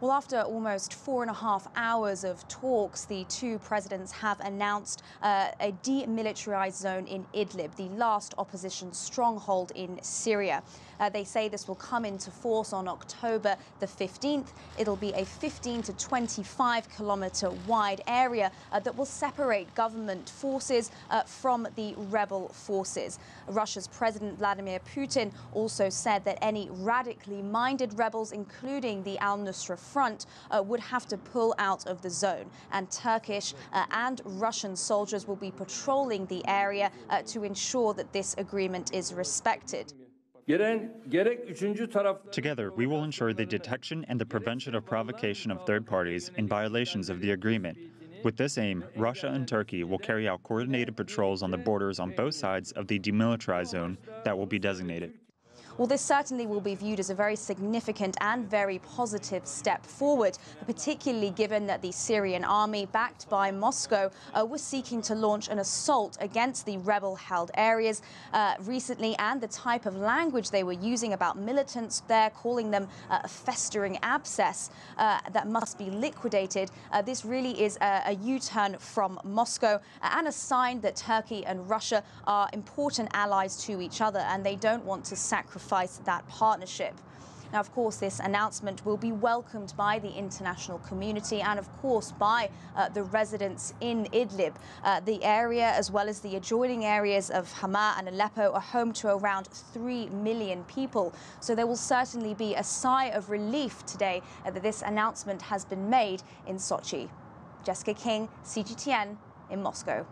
Well, after almost 4.5 hours of talks, the two presidents have announced a demilitarized zone in Idlib, the last opposition stronghold in Syria. They say this will come into force on October the 15th. It'll be a 15 to 25-kilometer wide area that will separate government forces from the rebel forces. Russia's President Vladimir Putin also said that any radically minded rebels, including the al-Nusra Front, would have to pull out of the zone, and Turkish and Russian soldiers will be patrolling the area to ensure that this agreement is respected. Together, we will ensure the detection and the prevention of provocation of third parties in violations of the agreement. With this aim, Russia and Turkey will carry out coordinated patrols on the borders on both sides of the demilitarized zone that will be designated. Well, this certainly will be viewed as a very significant and very positive step forward, particularly given that the Syrian army, backed by Moscow, was seeking to launch an assault against the rebel-held areas recently, and the type of language they were using about militants there, calling them a festering abscess that must be liquidated. This really is a U-turn from Moscow and a sign that Turkey and Russia are important allies to each other, and they don't want to sacrifice that partnership. Now, of course, this announcement will be welcomed by the international community and, of course, by the residents in Idlib. The area, as well as the adjoining areas of Hama and Aleppo, are home to around 3 million people. So there will certainly be a sigh of relief today that this announcement has been made in Sochi. Jessica King, CGTN in Moscow.